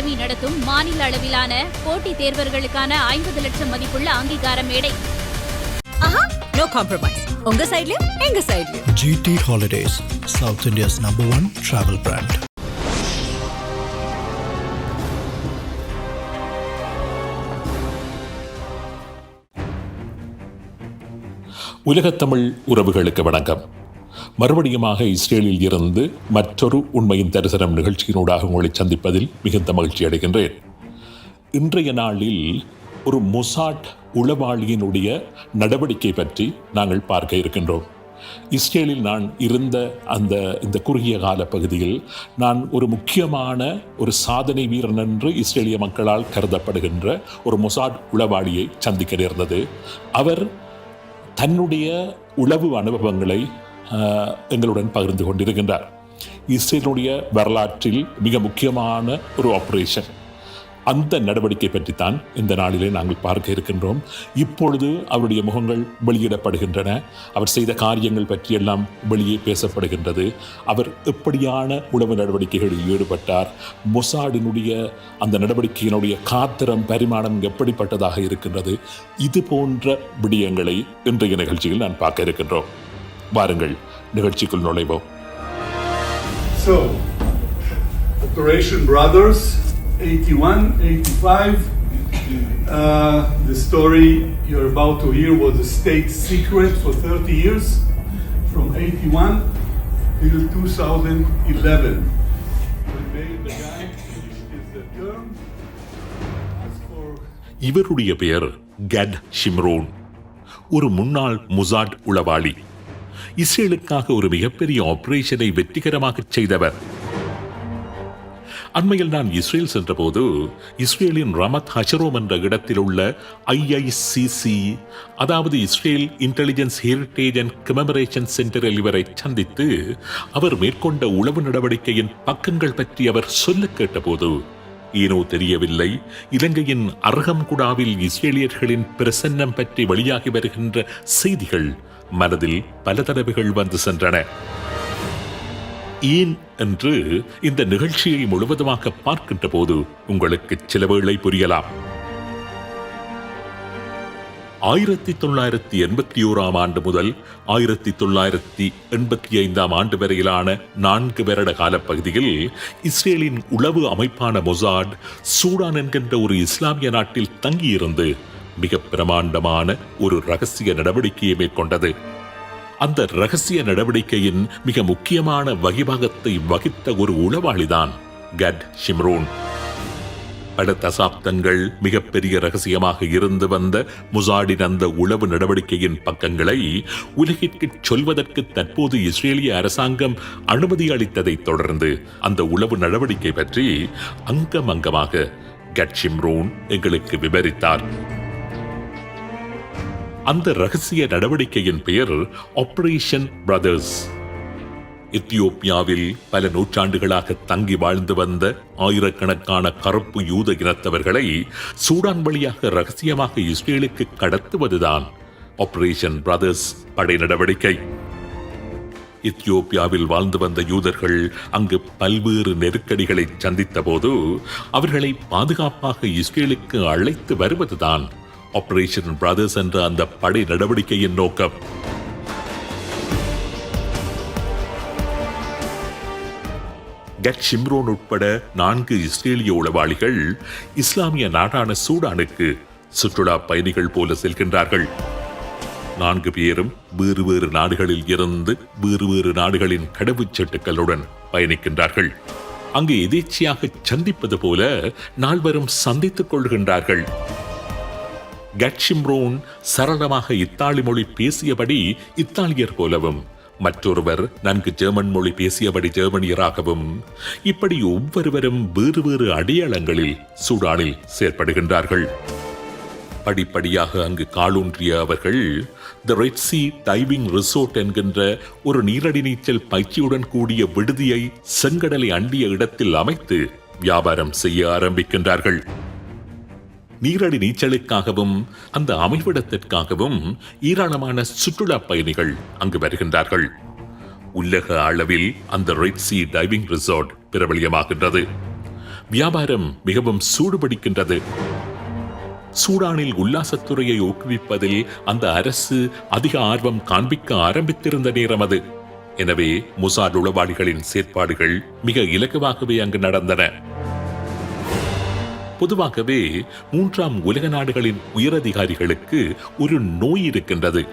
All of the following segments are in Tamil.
அகாடமி நடத்தும் மாநில அளவிலான போட்டித் தேர்வர்களுக்கான 50 லட்சம் மதிப்புள்ள அங்கீகார மேடை. No compromise. உங்க சைடுலயும் எங்க சைடுலயும். GT Holidays, South India's #1 travel brand. உலகத்தமிழ் உறவுகளுக்கு வணக்கம். மறுபடியுமாக இஸ்ரேலில் இருந்து மற்றொரு உண்மையின் தரிசனம் நிகழ்ச்சியினூடாக உங்களை சந்திப்பதில் மிகுந்த மகிழ்ச்சி அடைகின்றேன். இன்றைய நாளில் ஒரு மொசாட் உளவாளியினுடைய நடவடிக்கை பற்றி நாங்கள் பார்க்க இருக்கின்றோம். இஸ்ரேலில் நான் இருந்த இந்த குறுகிய கால பகுதியில் நான் ஒரு முக்கியமான ஒரு சாதனை வீரன் என்று இஸ்ரேலிய மக்களால் கருதப்படுகின்ற ஒரு மொசாட் உளவாளியை சந்திக்க நேர்ந்தது. அவர் தன்னுடைய உளவு அனுபவங்களை எங்களுடன் பகிர்ந்து கொண்டிருக்கின்றார். இஸ்ரேலுடைய வரலாற்றில் மிக முக்கியமான ஒரு ஆபரேஷன், அந்த நடவடிக்கை பற்றித்தான் இந்த நாளிலே நாங்கள் பார்க்க இருக்கின்றோம். இப்பொழுது அவருடைய முகங்கள் வெளியிடப்படுகின்றன. அவர் செய்த காரியங்கள் பற்றியெல்லாம் வெளியே பேசப்படுகின்றது. அவர் எப்படியான உளவு நடவடிக்கைகளில் ஈடுபட்டார், மொசாடினுடைய அந்த நடவடிக்கையினுடைய காத்திரம் பரிமாணம் எப்படிப்பட்டதாக இருக்கின்றது, இது போன்ற விடயங்களை இன்றைய நிகழ்ச்சியில் நான் பார்க்க இருக்கின்றோம். வாருங்கள் நிகழ்ச்சிக்குள் நுழைவோம். So, Operation Brothers 81, 85. The story you're about to hear was a state secret for 30 years, from 81 till 2011. When Meir Dagan is the term, as for... இவருடைய பெயர் கட் ஷிம்ரோன், ஒரு முன்னாள் மொசாட் உளவாளி. இஸ்ரேலுக்காக ஒரு மிகப்பெரிய ஆபரேஷனை வெற்றிகரமாக செய்தவர். அண்மையில் நான் இஸ்ரேல் சென்றபோது இஸ்ரேலின் ரமத் ஹஷரோம் என்ற இடத்தில் உள்ள IICC, அதாவது இஸ்ரேல் இன்டெலிஜென்ஸ் ஹெரிட்டேஜ் அண்ட் கமெமரேஷன் சென்டரில் இவரை சந்தித்து அவர் மேற்கொண்ட உளவு நடவடிக்கையின் பக்கங்கள் பற்றி அவர் சொல்ல கேட்டபோது ஏனோ தெரியவில்லை, இலங்கையின் அர்ஹம்குடாவில் இஸ்ரேலியர்களின் பிரசன்னம் பற்றி வெளியாகி வருகின்ற செய்திகள் மனதில் பல தடவைகள் வந்து சென்றன. ஏன் என்று இந்த நிகழ்ச்சியை முழுவதுமாக பார்க்கின்ற போது உங்களுக்கு சில வேளை புரியலாம். 1981 ஆண்டு முதல் 1985 ஆண்டு வரையிலான 4 வருட காலப்பகுதியில் இஸ்ரேலின் உளவு அமைப்பான மொசாட் சூடான் என்கின்ற ஒரு இஸ்லாமிய நாட்டில் தங்கியிருந்து மிக பிரமாண்டமான ஒரு ரகசிய நடவடிக்கையை மேற்கொண்டது. அந்த ரகசிய நடவடிக்கையின் மிக முக்கியமான வகிபாகத்தை வகித்த ஒரு உளவாளிதான் கட் ஷிம்ரோன். பல தசாப்தங்கள் மிகப்பெரிய ரகசியமாக இருந்து வந்த மொசாடின் அந்த உளவு நடவடிக்கையின் பக்கங்களை உலகிற்கு சொல்வதற்கு தற்போது இஸ்ரேலிய அரசாங்கம் அனுமதி அளித்ததை தொடர்ந்து அந்த உளவு நடவடிக்கை பற்றி அங்கமாக கட் ஷிம்ரோன் எங்களுக்கு விவரித்தார். அந்த ரகசிய நடவடிக்கையின் பெயர் ஆபரேஷன் பிரதர்ஸ். எத்தியோப்பியாவில் பல நூற்றாண்டுகளாக தங்கி வாழ்ந்து வந்த ஆயிரக்கணக்கான கருப்பு யூத இனத்தவர்களை சூடான் வழியாக ரகசியமாக இஸ்ரேலுக்கு கடத்துவதுதான் ஆபரேஷன் பிரதர்ஸ் படை நடவடிக்கை. எத்தியோப்பியாவில் வாழ்ந்து வந்த யூதர்கள் அங்கு பல்வேறு நெருக்கடிகளை சந்தித்த போது அவர்களை பாதுகாப்பாக இஸ்ரேலுக்கு அழைத்து வருவதுதான் ஆபரேஷன் பிரதர்ஸ் என்ற அந்த படை நடவடிக்கையின் நோக்கம். கட் ஷிம்ரோன் உட்பட 4 இஸ்ரேலிய உளவாளிகள் இஸ்லாமிய நாடான சூடானுக்கு சுற்றுலா பயணிகள் போல செல்கின்றார்கள். 4 பேரும் வேறு வேறு நாடுகளில் இருந்து வேறு நாடுகளின் கடவுச்சட்டுக்களுடன் பயணிக்கின்றார்கள். அங்கு எதேச்சையாக சந்திப்பது போல நால்வரும் சந்தித்துக் கொள்கின்றார்கள். கட் ஷிம்ரோன் சரளமாக இத்தாலி மொழி பேசியபடி இத்தாலியர் போலவும், மற்றொருவர் நன்கு ஜெர்மன் மொழி பேசியபடி ஜெர்மனியராகவும், இப்படி ஒவ்வொருவரும் வேறு அடையாளங்களில் சூடானில் செயற்படுகின்றார்கள். படிப்படியாக அங்கு காலூன்றிய அவர்கள் தி ரெட் சி டைவிங் ரிசோர்ட் என்கின்ற ஒரு நீரடி நீச்சல் பயிற்சியுடன் கூடிய விடுதியை செங்கடலை அண்டிய இடத்தில் அமைத்து வியாபாரம் செய்ய ஆரம்பிக்கின்றார்கள். நீரடி நீச்சலுக்காகவும் அந்த அமைவிடத்திற்காகவும் ஏராளமான சுற்றுலா பயணிகள் அங்கு வருகின்றார்கள். உலக அளவில் அந்த ரெட் சி டைவிங் ரிசார்ட் பிரபலியமாகின்றது. வியாபாரம் மிகவும் சூடுபிடிக்கின்றது. சூடானில் உல்லாசத்துறையை ஊக்குவிப்பதில் அந்த அரசு அதிக ஆர்வம் காண்பிக்க ஆரம்பித்திருந்த நேரம் அது. எனவே மொசாட் உளவாளிகளின் செயற்பாடுகள் மிக இலகுவாகவே அங்கு நடந்தன. பொதுவாகவே 3ஆம் உலக நாடுகளின் உயரதிகாரிகளுக்கு ஒரு நோய் இருக்கின்றது.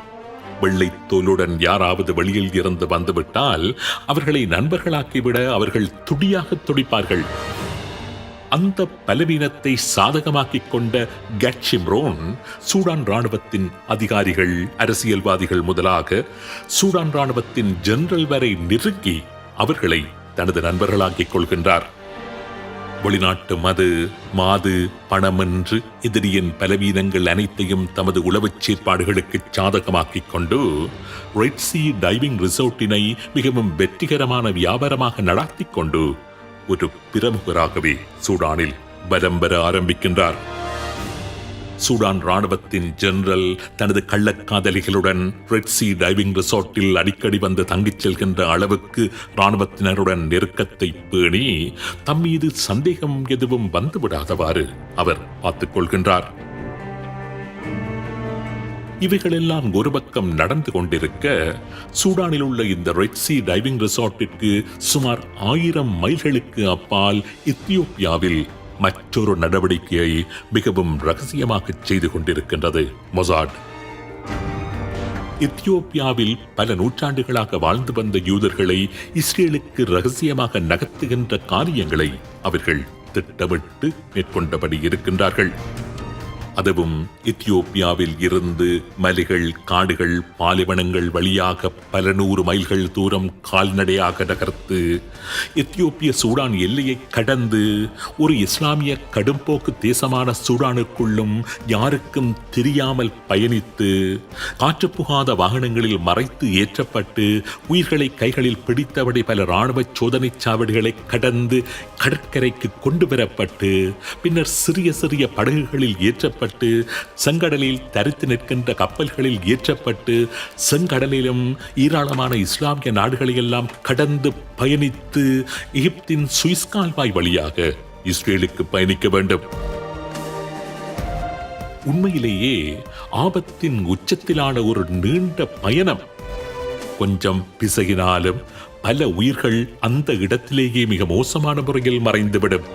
வெள்ளை தோலுடன் யாராவது வெளியில் இருந்து வந்துவிட்டால் அவர்களை நண்பர்களாக்கிவிட அவர்கள் துடியாக துடிப்பார்கள். அந்த பலவீனத்தை சாதகமாக்கிக் கொண்ட கட்சிம்ரோன் சூடான் ராணுவத்தின் அதிகாரிகள், அரசியல்வாதிகள் முதலாக சூடான் ராணுவத்தின் ஜெனரல் வரை நெருங்கி அவர்களை தனது நண்பர்களாக்கிக் கொள்கின்றார். வெளிநாட்டு மது, மாது, பணம் என்று எதிரியின் பலவீனங்கள் அனைத்தையும் தமது உளவுச் செயற்பாடுகளுக்கு சாதகமாக்கிக் கொண்டு ரெட் சீ டைவிங் ரிசோர்ட்டினை மிகவும் வெற்றிகரமான வியாபாரமாக நடத்திக் கொண்டு ஒரு பிரமுகராகவே சூடானில் பலம் பெற ஆரம்பிக்கின்றார். சூடான் ராணுவத்தின் ஜெனரல் தனது கள்ளக்காதலிகளுடன் ரெட் சீ டைவிங் ரிசார்ட்டில் அடிக்கடி வந்து தங்கிச் செல்கின்ற அளவுக்கு ராணுவத்தினருடன் நெருக்கத்தை பேணி தம் மீது சந்தேகம் எதுவும் வந்துவிடாதவாறு அவர் பார்த்துக் கொள்கின்றார். இவைகளெல்லாம் ஒரு பக்கம் நடந்து கொண்டிருக்க, சூடானில் உள்ள இந்த ரெட் சீ டைவிங் ரிசார்ட்டிற்கு சுமார் 1000 மைல்களுக்கு அப்பால் எத்தியோப்பியாவில் மற்றொரு நடவடிக்கையை மிகவும் ரகசியமாக செய்து கொண்டிருக்கின்றது மொசாட். எத்தியோப்பியாவில் பல நூற்றாண்டுகளாக வாழ்ந்து வந்த யூதர்களை இஸ்ரேலுக்கு ரகசியமாக நகர்த்துகின்ற காரியங்களை அவர்கள் திட்டமிட்டு மேற்கொண்டபடி இருக்கின்றார்கள். அதுவும் எத்தியோப்பியாவில் இருந்து மலைகள், காடுகள், பாலைவனங்கள் வழியாக பல 100 மைல்கள் தூரம் கால்நடையாக நகர்த்து எத்தியோப்பிய சூடான் எல்லையை கடந்து ஒரு இஸ்லாமிய கடும்போக்கு தேசமான சூடானுக்குள்ளும் யாருக்கும் தெரியாமல் பயணித்து காற்று புகாத வாகனங்களில் மறைத்து ஏற்றப்பட்டு உயிர்களை கைகளில் பிடித்தபடி பல இராணுவ சோதனை சாவடிகளை கடந்து கடற்கரைக்கு கொண்டு வரப்பட்டு பின்னர் சிறிய சிறிய படகுகளில் ஏற்றப்பட்டு செங்கடலில் தரித்து நிற்கின்ற கப்பல்களில் ஏற்றப்பட்டு செங்கடலிலும் ஏராளமான இஸ்லாமிய நாடுகளையெல்லாம் கடந்து பயணித்து எகிப்தின் சுவிஸ் கால்வாய் வழியாக இஸ்ரேலுக்கு பயணிக்க வேண்டும். உண்மையிலேயே ஆபத்தின் உச்சத்திலான ஒரு நீண்ட பயணம். கொஞ்சம் பிசகினாலும் பல உயிர்கள் அந்த இடத்திலேயே மிக மோசமான முறையில் மறைந்துவிடும்.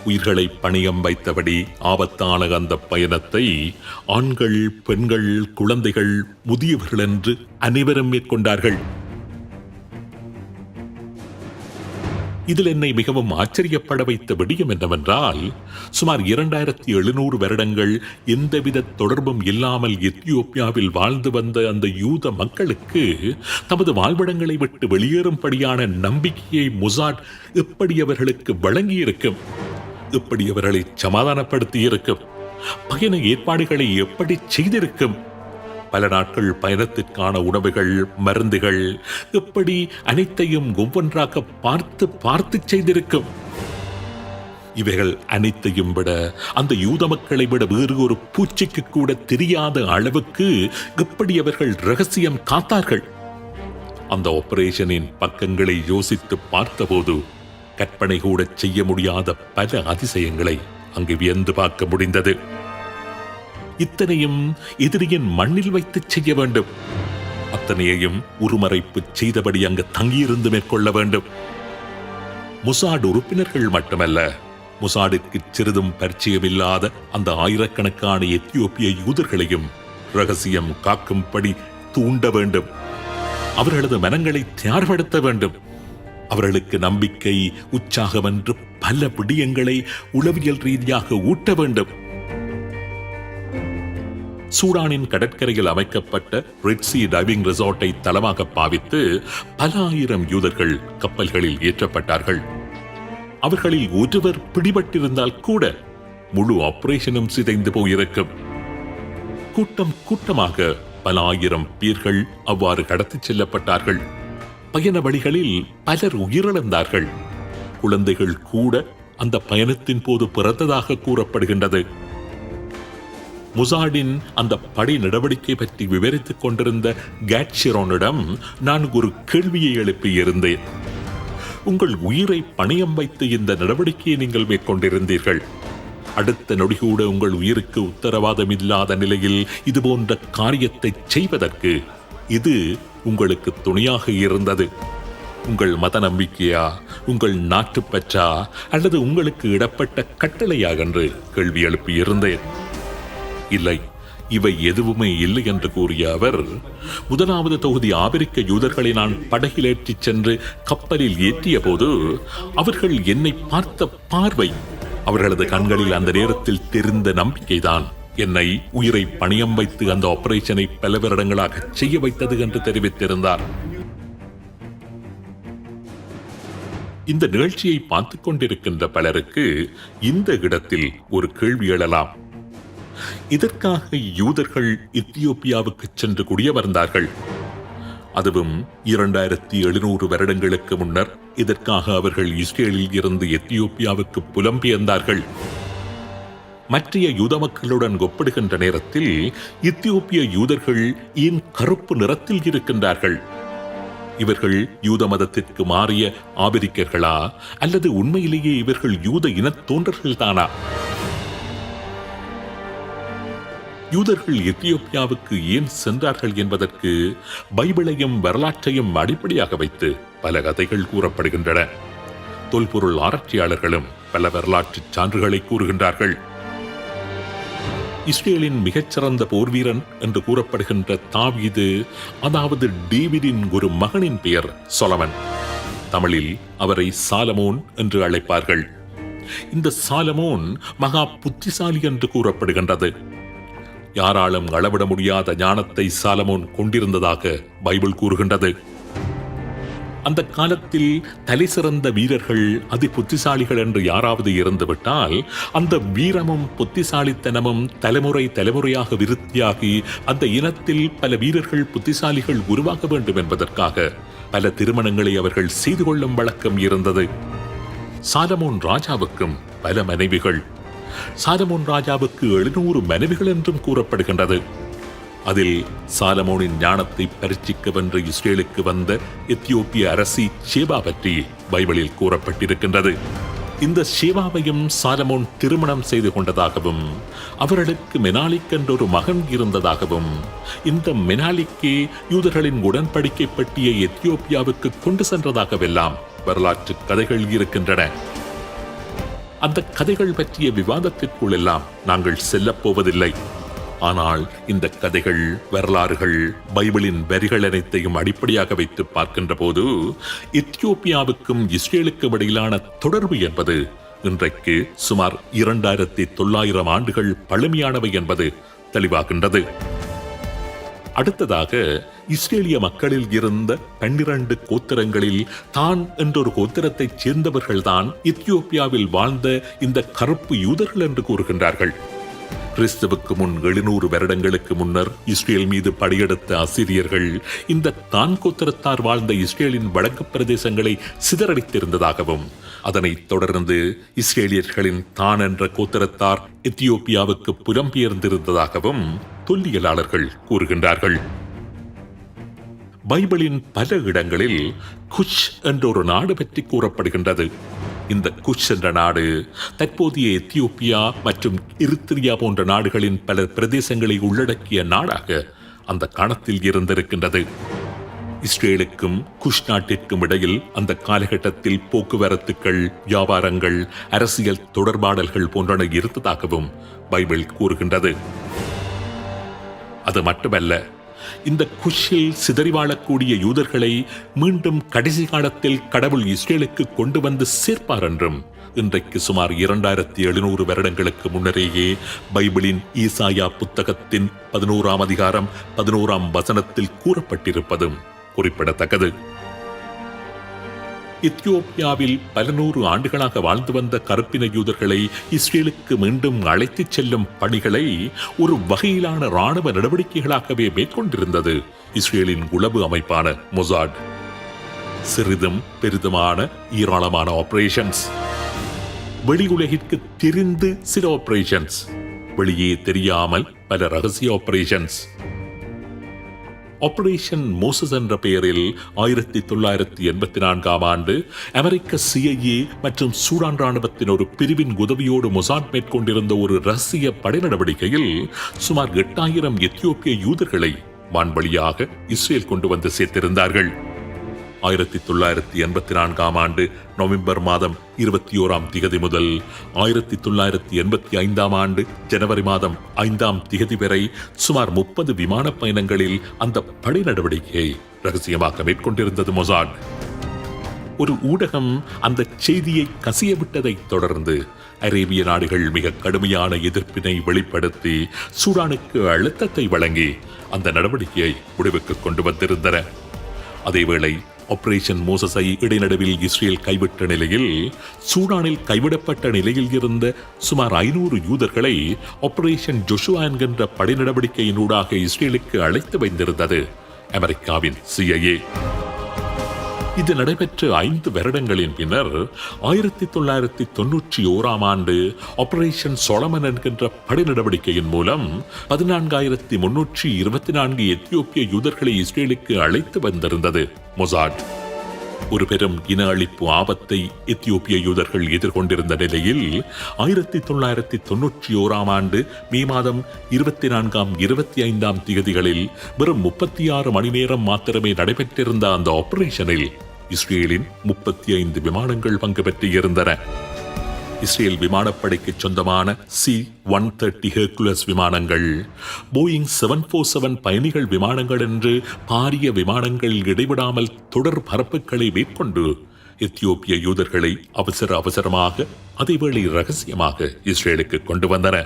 உயிர்களை பணியம் வைத்தபடி ஆபத்தான அந்த பயணத்தை ஆண்கள், பெண்கள், குழந்தைகள், முதியவர்கள் என்று அனைவரும் மேற்கொண்டார்கள். இதில் என்னை மிகவும் ஆச்சரியப்பட வைத்த விடயம் என்னவென்றால், சுமார் 2700 வருடங்கள் எந்தவித தொடர்பும் இல்லாமல் எத்தியோப்பியாவில் வாழ்ந்து வந்த அந்த யூத மக்களுக்கு தமது வாழ்விடங்களை விட்டு வெளியேறும்படியான நம்பிக்கையை மொசாட் எப்படி அவர்களுக்கு வழங்கியிருக்கும், எப்படி அவர்களை சமாதானப்படுத்தி இருக்கும், பயண ஏற்பாடுகளை எப்படி செய்திருக்கும், பல நாட்கள் பயணத்திற்கான உணவுகள், மருந்துகள், எப்படி அனைத்தையும் ஒவ்வொன்றாக பார்த்து செய்திருக்கும். இவைகள் அனைத்தையும் விட அந்த யூத மக்களை விட வேறு ஒரு பூச்சிக்கு கூட தெரியாத அளவுக்கு எப்படி அவர்கள் ரகசியம் காத்தார்கள். அந்த ஆபரேஷனின் பக்கங்களை யோசித்து பார்த்தபோது கற்பனை கூட செய்ய முடியாத பல அதிசயங்களை அங்கு வியந்து பார்க்க முடிந்தது. இத்தனையும் எதிரியின் மண்ணில் வைத்து செய்ய வேண்டும். அத்தனையையும் உருமறைப்பு செய்தபடி அங்கு தங்கியிருந்து மேற்கொள்ள வேண்டும். மொசாட் உறுப்பினர்கள் மட்டுமல்ல, மொசாடிற்கு சிறிதும் பரிச்சயமில்லாத அந்த ஆயிரக்கணக்கான எத்தியோப்பிய யூதர்களையும் ரகசியம் காக்கும்படி தூண்ட வேண்டும். அவர்களது மனங்களை தயார்படுத்த வேண்டும். அவர்களுக்கு நம்பிக்கை, உற்சாகம் என்று பல விடயங்களை உளவியல் ரீதியாக ஊட்ட வேண்டும். சூடானின் கடற்கரையில் அமைக்கப்பட்ட ரெட் சீ டைவிங் ரிசார்ட்டை தளமாக பாவித்து பல 1000 யூதர்கள் கப்பல்களில் ஏற்றப்பட்டார்கள். அவர்களில் ஒருவர் பிடிபட்டிருந்தால் கூட முழு ஆபரேஷனும் சிதைந்து போயிருக்கும். கூட்டமாக பல 1000 பேர்கள் அவ்வாறு கடத்திச் செல்லப்பட்டார்கள். பயண வழிகளில் பலர் உயிரிழந்தார்கள். குழந்தைகள் கூட அந்த பயணத்தின் போது பிறந்ததாக கூறப்படுகின்றது. மொசாடின் அந்த படை நடவடிக்கை பற்றி விவரித்துக் கொண்டிருந்த கேட்ஷிரோனிடம் நான் ஒரு கேள்வியை எழுப்பியிருந்தேன். உங்கள் உயிரை பணயம் வைத்து இந்த நடவடிக்கையை நீங்கள் மேற்கொண்டிருந்தீர்கள். அடுத்த நொடிகூட உங்கள் உயிருக்கு உத்தரவாதம் இல்லாத நிலையில் இதுபோன்ற காரியத்தை செய்வதற்கு இது உங்களுக்கு துணையாக இருந்தது. உங்கள் மத நம்பிக்கையா, உங்கள் நாட்டுப்பற்றா, அல்லது உங்களுக்கு இடப்பட்ட கட்டளையா என்று கேள்வி எழுப்பியிருந்தேன். இல்லை, இவை எதுவுமே இல்லை என்று கூறிய அவர், முதலாவது தொகுதி ஆபிரிக்க யூதர்களை நான் படகில் ஏற்றிச் சென்று கப்பலில் ஏற்றிய போது அவர்கள் என்னை பார்த்த பார்வை, அவர்களது கண்களில் அந்த நேரத்தில் தெரிந்த நம்பிக்கைதான் என்னை உயிரை பணியம் வைத்து அந்த ஆபரேஷனை பல வருடங்களாக செய்ய வைத்தது என்று தெரிவித்திருந்தார். இந்த நிகழ்ச்சியை பார்த்துக் கொண்டிருக்கின்ற பலருக்கு இந்த இடத்தில் ஒரு கேள்வி எழலாம். இதற்காக யூதர்கள் எத்தியோப்பியாவுக்கு சென்று குடியமர்ந்தார்கள். அதுவும் 2700 வருடங்களுக்கு முன்னர் இதற்காக அவர்கள் இஸ்ரேலில் இருந்து எத்தியோப்பியாவுக்கு புலம்பெயர்ந்தார்கள். மற்றைய யூத மக்களுடன் ஒப்பிடுகின்ற நேரத்தில் எத்தியோப்பிய யூதர்கள் ஏன் கருப்பு நிறத்தில் இருக்கின்றார்கள்? இவர்கள் யூத மதத்திற்கு மாறிய ஆபிரிக்கர்களா, அல்லது உண்மையிலேயே இவர்கள் யூத இனத் தோன்றர்கள் தானா? யூதர்கள் எத்தியோப்பியாவுக்கு ஏன் சென்றார்கள் என்பதற்கு பைபிளையும் வரலாற்றையும் அடிப்படையாக வைத்து பல கதைகள் கூறப்படுகின்றன. தொல்பொருள் ஆராய்ச்சியாளர்களும் பல வரலாற்று சான்றுகளை கூறுகின்றார்கள். இஸ்ரேலின் மிகச்சிறந்த போர்வீரன் என்று கூறப்படுகின்ற தாவீது, அதாவது டேவிடின் ஒரு மகனின் பெயர் சொலமன். தமிழில் அவரை சாலமோன் என்று அழைப்பார்கள். இந்த சாலமோன் மகா புத்திசாலி என்று கூறப்படுகின்றது. யாராலும் அளவிட முடியாத ஞானத்தை சாலமோன் கொண்டிருந்ததாக பைபிள் கூறுகின்றது. அந்த காலத்தில் தலை சிறந்த வீரர்கள் அதி புத்திசாலிகள் என்று யாராவது இருந்துவிட்டால் அந்த வீரமும் புத்திசாலித்தனமும் தலைமுறை தலைமுறையாக விருத்தியாகி அந்த இனத்தில் பல வீரர்கள் புத்திசாலிகள் உருவாக வேண்டும் என்பதற்காக பல திருமணங்களை அவர்கள் செய்து கொள்ளும் வழக்கம் இருந்தது. சாலமோன் ராஜாவுக்கும் பல மனைவிகள். சாலமோன் ராஜாவுக்கு 700 மனைவிகள் என்றும் கூறப்படுகின்றது. அதில் சாலமோனின் ஞானத்தை பரீட்சிக்க வென்ற இஸ்ரேலுக்கு வந்த எத்தியோப்பிய அரசி ஷேபா பற்றி பைபிளில் கூறப்பட்டிருக்கின்றது. இந்த ஷேபாவையும் சாலமோன் திருமணம் செய்து கொண்டதாகவும் அவர்களுக்கு மெனாலிக் என்ற ஒரு மகன் இருந்ததாகவும் இந்த மெனாலிக்கே யூதர்களின் உடன்படிக்கை பற்றிய எத்தியோப்பியாவுக்கு கொண்டு சென்றதாகவெல்லாம் வரலாற்று கதைகள் இருக்கின்றன. அந்த கதைகள் பற்றிய விவாதத்திற்குள் எல்லாம் நாங்கள் செல்லப் போவதில்லை. ஆனால் இந்த கதைகள், வரலாறுகள், பைபிளின் வரிகள் அனைத்தையும் அடிப்படையாக வைத்து பார்க்கின்ற போது எத்தியோப்பியாவுக்கும் இஸ்ரேலுக்கும் இடையிலான தொடர்பு என்பது இன்றைக்கு சுமார் 2900 ஆண்டுகள் பழமையானவை என்பது தெளிவாகின்றது. அடுத்ததாக, இஸ்ரேலிய மக்களில் இருந்த 12 கோத்திரங்களில் தான் என்றொரு கோத்திரத்தைச் சேர்ந்தவர்கள்தான் எத்தியோப்பியாவில் வாழ்ந்த இந்த கருப்பு யூதர்கள் என்று கூறுகின்றார்கள். கிறிஸ்துவுக்கு முன் 700 வருடங்களுக்கு முன்னர் இஸ்ரேல் மீது படையெடுத்த அசிரியர்கள் இந்த தான் கோத்திரத்தார் வாழ்ந்த இஸ்ரேலின் வடக்கு பிரதேசங்களை சிதறடித்திருந்ததாகவும் அதனைத் தொடர்ந்து இஸ்ரேலியர்களின் தான் என்ற கோத்திரத்தார் எத்தியோப்பியாவுக்கு புலம்பெயர்ந்திருந்ததாகவும் தொல்லியலாளர்கள் கூறுகின்றார்கள். பைபிளின் பல இடங்களில் குஷ் என்ற ஒரு நாடு பற்றி கூறப்படுகின்றது. இந்த குஷ் என்ற நாடு தற்போதைய எத்தியோப்பியா மற்றும் எரித்ரியா போன்ற நாடுகளின் பல பிரதேசங்களை உள்ளடக்கிய நாடாக அந்த காலத்தில் இருந்திருக்கின்றது. இஸ்ரேலுக்கும் குஷ் நாட்டிற்கும் இடையில் அந்த காலகட்டத்தில் போக்குவரத்துக்கள், வியாபாரங்கள், அரசியல் தொடர்பாடல்கள் போன்றன இருந்ததாகவும் பைபிள் கூறுகின்றது. அது மட்டுமல்ல, இந்த குஷில் சிதறி வாழக்கூடிய யூதர்களை மீண்டும் கடைசி காலத்தில் கடவுள் இஸ்ரேலுக்கு கொண்டு வந்து சேர்ப்பார் என்றும் இன்றைக்கு சுமார் 2700 வருடங்களுக்கு முன்னரேயே பைபிளின் ஈசாயா புத்தகத்தின் 11ஆம் அதிகாரம் 11ஆம் வசனத்தில் கூறப்பட்டிருப்பதும் குறிப்பிடத்தக்கது. எத்தியோப்பியாவில் பல 100 ஆண்டுகளாக வாழ்ந்து வந்த கருப்பின யூதர்களை இஸ்ரேலுக்கு மீண்டும் அழைத்துச் செல்லும் பணிகளை ஒரு வகையிலான இராணுவ நடவடிக்கைகளாகவே மேற்கொண்டிருந்தது இஸ்ரேலின் உளவு அமைப்பான மொசாட். சிறிதும் பெரிதுமான ஏராளமான ஆபரேஷன்ஸ், வெளி உலகிற்கு தெரிந்து சில ஆபரேஷன்ஸ், வெளியே தெரியாமல் பல ரகசிய ஆபரேஷன்ஸ். ஆபரேஷன் மோசஸ் என்ற பெயரில் 1984 ஆண்டு அமெரிக்க CIA மற்றும் சூடான் ராணுவத்தின் ஒரு பிரிவின் உதவியோடு மொசாட் மேற்கொண்டிருந்த ஒரு ரகசிய படை நடவடிக்கையில் சுமார் 8000 எத்தியோப்பிய யூதர்களை வான்வழியாக இஸ்ரேல் கொண்டு வந்து சேர்த்திருந்தார்கள். 1984 ஆண்டு நவம்பர் மாதம் 21 முதல் 1985 ஆண்டு ஜனவரி மாதம் 5 வரை சுமார் 30 விமான பயணங்களில் அந்த படை நடவடிக்கையை ரகசியமாக மேற்கொண்டிருந்தது மொசாட். ஒரு ஊடகம் அந்த செய்தியை கசியவிட்டதை தொடர்ந்து அரேபிய நாடுகள் மிக கடுமையான எதிர்ப்பினை வெளிப்படுத்தி சூடானுக்கு அழுத்தத்தை வழங்கி அந்த நடவடிக்கையை முடிவுக்கு கொண்டு வந்திருந்தன. அதேவேளை ஆபரேஷன் மோசஸை இடைநடுவில் இஸ்ரேல் கைவிட்ட நிலையில் சூடானில் கைவிடப்பட்ட நிலையில் இருந்த சுமார் 500 யூதர்களை ஆபரேஷன் ஜோஷுவா என்கின்ற படை நடவடிக்கையினூடாக இஸ்ரேலுக்கு அழைத்து வைத்திருந்தது அமெரிக்காவின் CIA. இது நடைபெற்ற 5 வருடங்களின் பின்னர் 1991 ஆண்டு ஆபரேஷன் சொலமன் என்கின்ற படை நடவடிக்கையின் மூலம் 14324 எத்தியோப்பிய யூதர்களை இஸ்ரேலுக்கு அழைத்து வந்திருந்தது மொசாட். ஒரு பெரும் இன அழிப்பு ஆபத்தை எத்தியோப்பிய யூதர்கள் எதிர்கொண்டிருந்த நிலையில் 1991 ஆண்டு மே மாதம் 24 25 தேதிகளில் வெறும் 36 மணி நேரம் மாத்திரமே நடைபெற்றிருந்த அந்த ஆபரேஷனில் இஸ்ரேலின் 35 விமானங்கள் பங்கு பெற்றிருந்தன. இஸ்ரேல் விமானப்படைக்கு சொந்தமான C-130 ஹெர்குலஸ் விமானங்கள், போயிங் 747 பயணிகள் விமானங்கள் என்று பாரிய விமானங்கள் இடைவிடாமல் தொடர் பரப்புகளை மேற்கொண்டு எத்தியோப்பிய யூதர்களை அவசரமாக அதேவேளை ரகசியமாக இஸ்ரேலுக்கு கொண்டு வந்தன.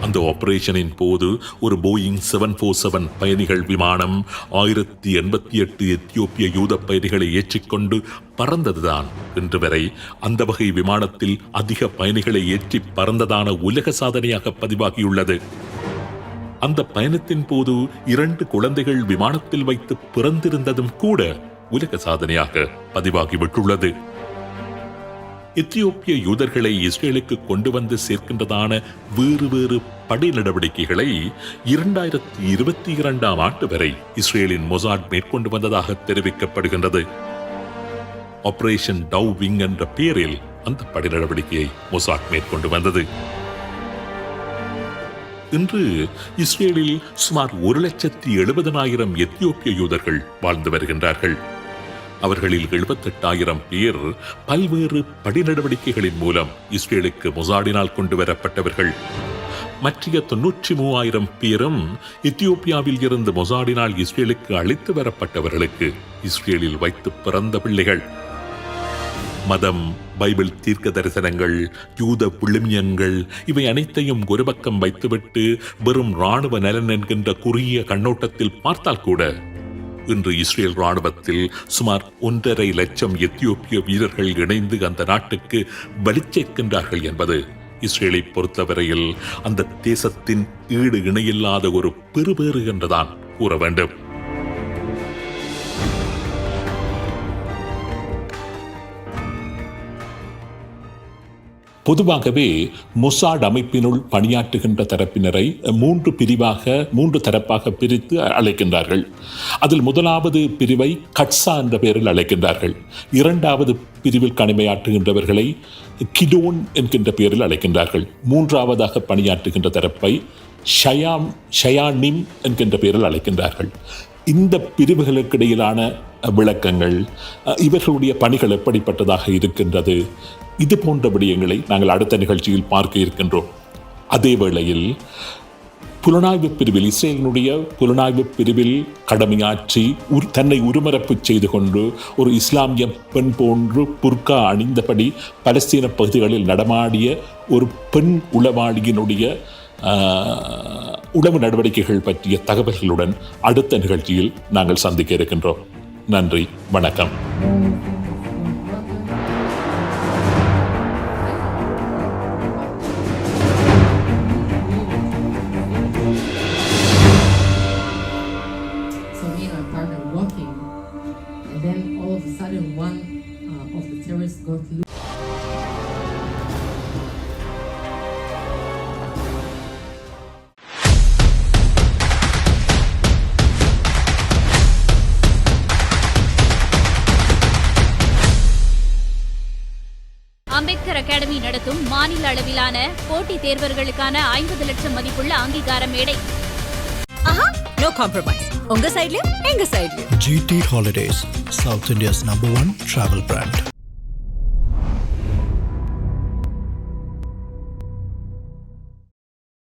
அந்த ஆபரேஷனின் போது ஒரு போயிங் 747 பயணிகள் விமானம் 1088 எத்தியோப்பிய யூத பயணிகளை ஏற்றிக்கொண்டு பறந்ததுதான் இன்று வரை அந்த வகை விமானத்தில் அதிக பயணிகளை ஏற்றி பறந்ததான உலக சாதனையாக பதிவாகியுள்ளது. அந்த பயணத்தின் போது 2 குழந்தைகள் விமானத்தில் வைத்து பிறந்திருந்ததும் கூட உலக சாதனையாக பதிவாகிவிட்டுள்ளது. எத்தியோப்பிய யூதர்களை இஸ்ரேலுக்கு கொண்டு வந்து சேர்க்கின்றதான வேறு படை நடவடிக்கைகளை 2022 ஆண்டு வரை இஸ்ரேலின் மொசாட் மேற்கொண்டு வந்ததாக தெரிவிக்கப்படுகின்றது. ஆபரேஷன் டவ் விங் என்ற பெயரில் அந்த படை நடவடிக்கையை மொசாட் மேற்கொண்டு வந்தது. இன்று இஸ்ரேலில் சுமார் 1,70,000 எத்தியோப்பிய யூதர்கள் வாழ்ந்து வருகின்றார்கள். அவர்களில் 78,000 பேர் பல்வேறு படை நடவடிக்கைகளின் மூலம் இஸ்ரேலுக்கு மொசாடினால் கொண்டு வரப்பட்டவர்கள். மற்ற 93,000 பேரும் எத்தியோப்பியாவில் இருந்து மொசாடினால் இஸ்ரேலுக்கு அழைத்து வரப்பட்டவர்களுக்கு இஸ்ரேலில் வைத்து பிறந்த பிள்ளைகள். மதம், பைபிள் தீர்க்க தரிசனங்கள், யூத விழுமியங்கள் இவை அனைத்தையும் ஒரு பக்கம் வைத்துவிட்டு வெறும் இராணுவ நலன் என்கின்ற குறுகிய கண்ணோட்டத்தில் பார்த்தால் கூட இன்று இஸ்ரேல் ராணுவத்தில் சுமார் 1.5 லட்சம் எத்தியோப்பிய வீரர்கள் இணைந்து அந்த நாட்டுக்கு பலிச்சேர்க்கின்றார்கள் என்பது இஸ்ரேலை பொறுத்தவரையில் அந்த தேசத்தின் ஈடு இணையில்லாத ஒரு பெருபேறு என்றுதான் கூற வேண்டும். பொதுவாகவே மொசாட் அமைப்பினுள் பணியாற்றுகின்ற தரப்பினரை 3 தரப்பாக பிரித்து அழைக்கின்றார்கள். அதில் முதலாவது பிரிவை கட்சா என்ற பெயரில் அழைக்கின்றார்கள். 2வது பிரிவில் கடமையாற்றுகின்றவர்களை கிடோன் என்கின்ற பெயரில் அழைக்கின்றார்கள். 3வதாக பணியாற்றுகின்ற தரப்பை ஷயானிம் என்கின்ற பெயரில் அழைக்கின்றார்கள். இந்த பிரிவுகளுக்கு இடையிலான விளக்கங்கள், இவர்களுடைய பணிகள் எப்படிப்பட்டதாக இருக்கின்றது, இது போன்ற விடயங்களை நாங்கள் அடுத்த நிகழ்ச்சியில் பார்க்க இருக்கின்றோம். அதே வேளையில் புலனாய்வு பிரிவில், இஸ்ரேலினுடைய புலனாய்வு பிரிவில் கடமையாற்றி தன்னை உருமரப்பு செய்து கொண்டு ஒரு இஸ்லாமிய பெண் போன்று புர்கா அணிந்தபடி பலஸ்தீன பகுதிகளில் நடமாடிய ஒரு பெண் உளவாளியினுடைய உளவு நடவடிக்கைகள் பற்றிய தகவல்களுடன் அடுத்த நிகழ்ச்சியில் நாங்கள் சந்திக்க இருக்கின்றோம். நன்றி, வணக்கம். One of the terrorists got loose. Collector academy நடத்தும் மாநில அளவிலான போட்டித் தேர்வர்களுக்கான 50 லட்சம் மதிப்புள்ள அங்கீகார மேடை. No compromise. உங்க சைடுலயும் எங்க சைடுலயும். GT Holidays, South India's #1 travel brand.